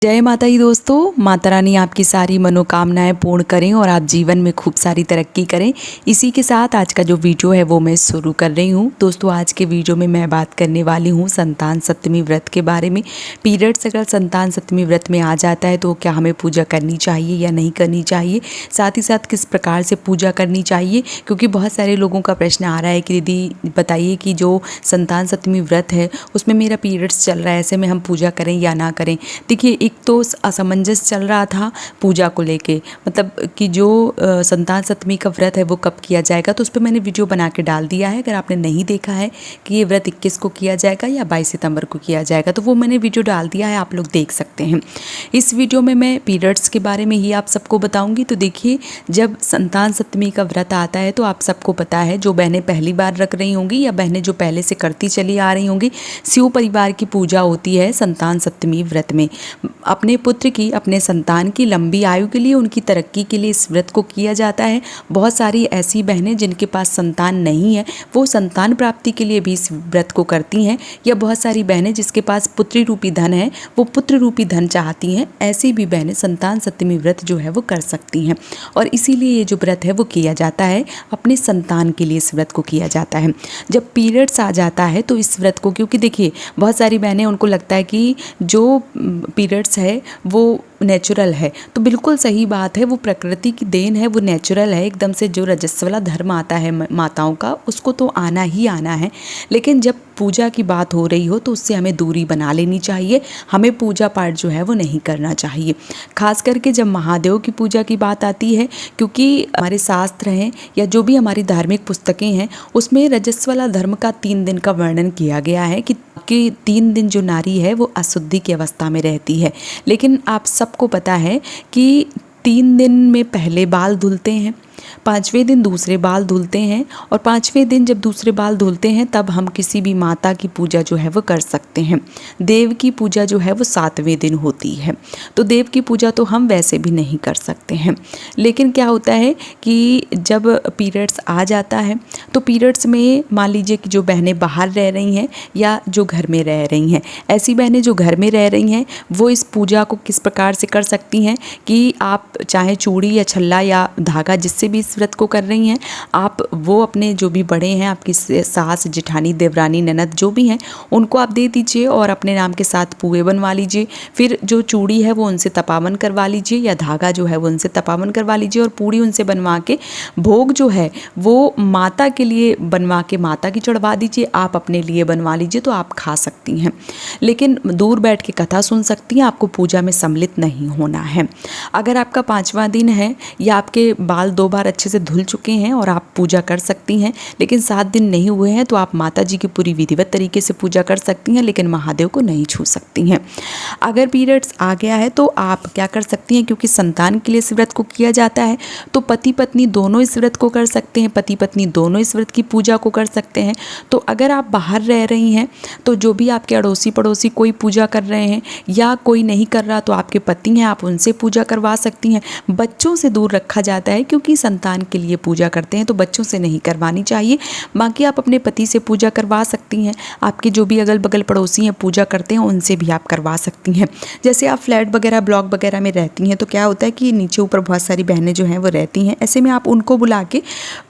जय माता दी दोस्तों। माता रानी आपकी सारी मनोकामनाएं पूर्ण करें और आप जीवन में खूब सारी तरक्की करें। इसी के साथ आज का जो वीडियो है वो मैं शुरू कर रही हूँ। दोस्तों आज के वीडियो में मैं बात करने वाली हूँ संतान सप्तमी व्रत के बारे में। पीरियड्स अगर संतान सप्तमी व्रत में आ जाता है तो क्या हमें पूजा करनी चाहिए या नहीं करनी चाहिए, साथ ही साथ किस प्रकार से पूजा करनी चाहिए, क्योंकि बहुत सारे लोगों का प्रश्न आ रहा है कि दीदी बताइए कि जो संतान सप्तमी व्रत है उसमें मेरा पीरियड्स चल रहा है, ऐसे में हम पूजा करें या ना करें। देखिए एक तो असमंजस चल रहा था पूजा को लेके, मतलब कि जो संतान सप्तमी का व्रत है वो कब किया जाएगा, तो उस पर मैंने वीडियो बना के डाल दिया है। अगर आपने नहीं देखा है कि ये व्रत 21 को किया जाएगा या 22 सितंबर को किया जाएगा तो वो मैंने वीडियो डाल दिया है, आप लोग देख सकते हैं। इस वीडियो में मैं पीरियड्स के बारे में ही आप सबको बताऊंगी। तो देखिए जब संतान सप्तमी का व्रत आता है तो आप सबको पता है, जो बहनें पहली बार रख रही होंगी या बहनें जो पहले से करती चली आ रही होंगी, शिव परिवार की पूजा होती है संतान सप्तमी व्रत में। अपने पुत्र की, अपने संतान की लंबी आयु के लिए, उनकी तरक्की के लिए इस व्रत को किया जाता है। बहुत सारी ऐसी बहनें जिनके पास संतान नहीं है वो संतान प्राप्ति के लिए भी इस व्रत को करती हैं, या बहुत सारी बहनें जिसके पास पुत्री रूपी धन है वो पुत्र रूपी धन चाहती हैं, ऐसी भी बहनें संतान सप्तमी व्रत जो है वो कर सकती हैं। और इसीलिए ये जो व्रत है वो किया जाता है, अपने संतान के लिए इस व्रत को किया जाता है। जब पीरियड्स आ जाता है तो इस व्रत को, क्योंकि देखिए बहुत सारी बहनें, उनको लगता है कि जो पीरियड्स है वो नेचुरल है, तो बिल्कुल सही बात है, वो प्रकृति की देन है, वो नेचुरल है एकदम से। जो रजस्व वाला धर्म आता है माताओं का उसको तो आना ही आना है, लेकिन जब पूजा की बात हो रही हो तो उससे हमें दूरी बना लेनी चाहिए। हमें पूजा पाठ जो है वो नहीं करना चाहिए, खास करके जब महादेव की पूजा की बात आती है, क्योंकि हमारे शास्त्र हैं या जो भी हमारी धार्मिक पुस्तकें हैं उसमें रजस्व वाला धर्म का 3 दिन का वर्णन किया गया है कि 3 दिन जो नारी है वो अशुद्धि की अवस्था में रहती है। लेकिन आप सबको पता है कि 3 दिन में पहले बाल धुलते हैं, 5वें दिन दूसरे बाल धुलते हैं, और 5वें दिन जब दूसरे बाल धुलते हैं तब हम किसी भी माता की पूजा जो है वो कर सकते हैं। देव की पूजा जो है वो 7वें दिन होती है, तो देव की पूजा तो हम वैसे भी नहीं कर सकते हैं। लेकिन क्या होता है कि जब पीरियड्स आ जाता है तो पीरियड्स में मान लीजिए कि जो बहनें बाहर रह रही हैं या जो घर में रह रही हैं, ऐसी बहनें जो घर में रह रही हैं वो इस पूजा को किस प्रकार से कर सकती हैं कि आप चाहे चूड़ी या छल्ला या धागा जिससे भी इस व्रत को कर रही हैं, आप वो अपने जो भी बड़े हैं, आपकी सास जेठानी देवरानी ननद जो भी हैं उनको आप दे दीजिए और अपने नाम के साथ पुए बनवा लीजिए। फिर जो चूड़ी है वो उनसे तपावन करवा लीजिए या धागा जो है वो उनसे तपावन करवा लीजिए, और पूड़ी उनसे बनवा के भोग जो है वो माता के लिए बनवा के माता की चढ़वा दीजिए, आप अपने लिए बनवा लीजिए तो आप खा सकती हैं। लेकिन दूर बैठ के कथा सुन सकती हैं, आपको पूजा में सम्मिलित नहीं होना है। अगर आपका 5वां दिन है या आपके बाल 2 बार अच्छे से धुल चुके हैं और आप पूजा कर सकती हैं, लेकिन 7 दिन नहीं हुए हैं तो आप माता जी की पूरी विधिवत तरीके से पूजा कर सकती हैं, लेकिन महादेव को नहीं छू सकती हैं। अगर पीरियड्स आ गया है तो आप क्या कर सकती हैं, क्योंकि संतान के लिए इस व्रत को किया जाता है तो पति पत्नी दोनों इस व्रत को कर सकते हैं, पति पत्नी दोनों इस व्रत की पूजा को कर सकते हैं। तो अगर आप बाहर रह रही हैं तो जो भी आपके अड़ोसी पड़ोसी कोई पूजा कर रहे हैं या कोई नहीं कर रहा तो आपके पति हैं, आप उनसे पूजा करवा सकती हैं। बच्चों से दूर रखा जाता है, क्योंकि संतान के लिए पूजा करते हैं तो बच्चों से नहीं करवानी चाहिए। बाकी आप अपने पति से पूजा करवा सकती हैं, आपके जो भी अगल बगल पड़ोसी हैं पूजा करते हैं उनसे भी आप करवा सकती हैं। जैसे आप फ्लैट वगैरह ब्लॉक वगैरह में रहती हैं तो क्या होता है कि नीचे ऊपर बहुत सारी बहनें जो हैं वो रहती हैं, ऐसे में आप उनको बुला के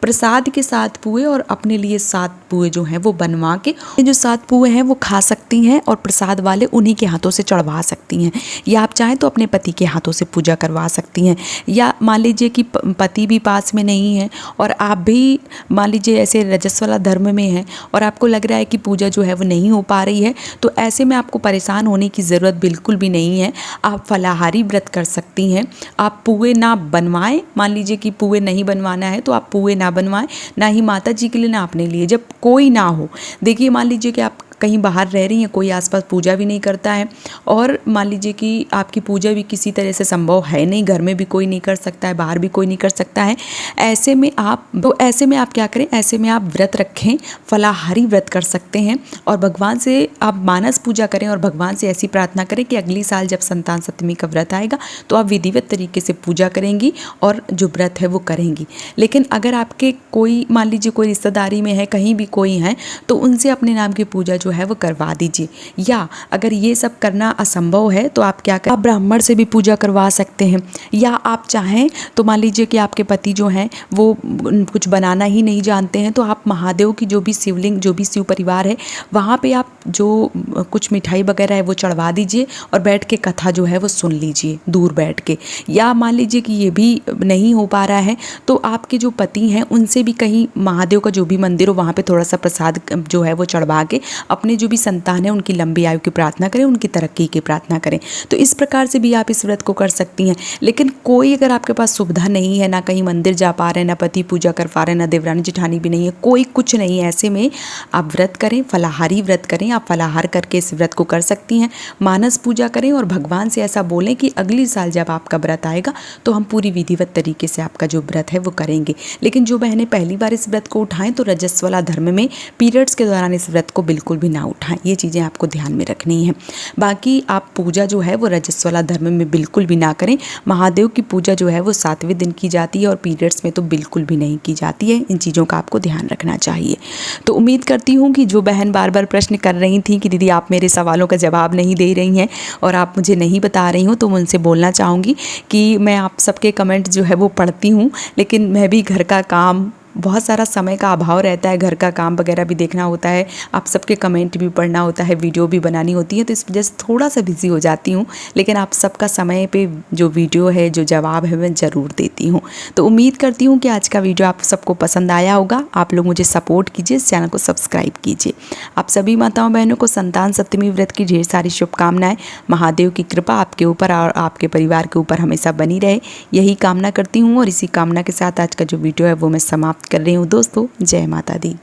प्रसाद के 7 पुए और अपने लिए 7 पुए जो हैं वो बनवा के जो 7 पुए हैं वो खा सकती हैं और प्रसाद वाले उन्हीं के हाथों से चढ़वा सकती हैं, या आप चाहें तो अपने पति के हाथों से पूजा करवा सकती हैं। या मान लीजिए कि पति भी पास में नहीं है और आप भी मान लीजिए ऐसे रजस्व वाला धर्म में हैं और आपको लग रहा है कि पूजा जो है वो नहीं हो पा रही है, तो ऐसे में आपको परेशान होने की ज़रूरत बिल्कुल भी नहीं है। आप फलाहारी व्रत कर सकती हैं। आप पुए ना बनवाएं, मान लीजिए कि पुए नहीं बनवाना है तो आप पुए ना बनवाएं, ना ही माता जी के लिए ना अपने लिए, जब कोई ना हो। देखिए मान लीजिए कि आप कहीं बाहर रह रही हैं, कोई आसपास पूजा भी नहीं करता है, और मान लीजिए कि आपकी पूजा भी किसी तरह से संभव है नहीं, घर में भी कोई नहीं कर सकता है, बाहर भी कोई नहीं कर सकता है, ऐसे में आप क्या करें, ऐसे में आप व्रत रखें, फलाहारी व्रत कर सकते हैं और भगवान से आप मानस पूजा करें और भगवान से ऐसी प्रार्थना करें कि अगली साल जब संतान सप्तमी का व्रत आएगा तो आप विधिवत तरीके से पूजा करेंगी और जो व्रत है वो करेंगी। लेकिन अगर आपके कोई मान लीजिए कोई रिश्तेदारी में है, कहीं भी कोई है, तो उनसे अपने नाम की पूजा जो जो है वो करवा दीजिए। या अगर ये सब करना असंभव है तो आप क्या करें, आप ब्राह्मण से भी पूजा करवा सकते हैं। या आप चाहें तो मान लीजिए कि आपके पति जो हैं वो कुछ बनाना ही नहीं जानते हैं, तो आप महादेव की जो भी शिवलिंग, जो भी शिव परिवार है, वहाँ पे आप जो कुछ मिठाई वगैरह है वो चढ़वा दीजिए और बैठ के कथा जो है वो सुन लीजिए दूर बैठ के। या मान लीजिए कि ये भी नहीं हो पा रहा है तो आपके जो पति हैं उनसे भी कहीं महादेव का जो भी मंदिर हो वहाँ पे थोड़ा सा प्रसाद जो है वो चढ़वा के अपने जो भी संतान है उनकी लंबी आयु की प्रार्थना करें, उनकी तरक्की की प्रार्थना करें। तो इस प्रकार से भी आप इस व्रत को कर सकती हैं। लेकिन कोई अगर आपके पास सुविधा नहीं है, ना कहीं मंदिर जा पा रहे हैं, ना पति पूजा कर पा रहे हैं, ना देवरानी जेठानी भी नहीं है, कोई कुछ नहीं है, ऐसे में आप व्रत करें, फलाहारी व्रत करें। आप फलाहार करके इस व्रत को कर सकती हैं। मानस पूजा करें और भगवान से ऐसा बोलें कि अगली साल जब आपका व्रत आएगा तो हम पूरी विधिवत तरीके से आपका जो व्रत है वो करेंगे। लेकिन जो बहनें पहली बार इस व्रत को उठाएं तो रजस्वला धर्म में पीरियड्स के दौरान इस व्रत को बिल्कुल भी ना उठाएं। ये चीज़ें आपको ध्यान में रखनी है। बाकी आप पूजा जो है वो रजस्वला धर्म में बिल्कुल भी ना करें। महादेव की पूजा जो है वो 7वें दिन की जाती है और पीरियड्स में तो बिल्कुल भी नहीं की जाती है। इन चीज़ों का आपको ध्यान रखना चाहिए। तो उम्मीद करती हूँ कि जो बहन बार बार प्रश्न कर रही थी कि दीदी आप मेरे सवालों का जवाब नहीं दे रही हैं और आप मुझे नहीं बता रही हूँ, तो मैं उनसे बोलना चाहूँगी कि मैं आप सबके कमेंट जो है वो पढ़ती हूँ, लेकिन मैं भी घर का काम, बहुत सारा समय का अभाव रहता है, घर का काम वगैरह भी देखना होता है, आप सबके कमेंट भी पढ़ना होता है, वीडियो भी बनानी होती है, तो इस वजह से थोड़ा सा बिजी हो जाती हूँ। लेकिन आप सबका समय पे जो वीडियो है, जो जवाब है, मैं ज़रूर देती हूँ। तो उम्मीद करती हूँ कि आज का वीडियो आप सबको पसंद आया होगा। आप लोग मुझे सपोर्ट कीजिए, इस चैनल को सब्सक्राइब कीजिए। आप सभी माताओं बहनों को संतान सप्तमी व्रत की ढेर सारी शुभकामनाएं। महादेव की कृपा आपके ऊपर और आपके परिवार के ऊपर हमेशा बनी रहे, यही कामना करती हूँ। और इसी कामना के साथ आज का जो वीडियो है वो मैं समाप्त कर रही हूँ। दोस्तों, जय माता दी।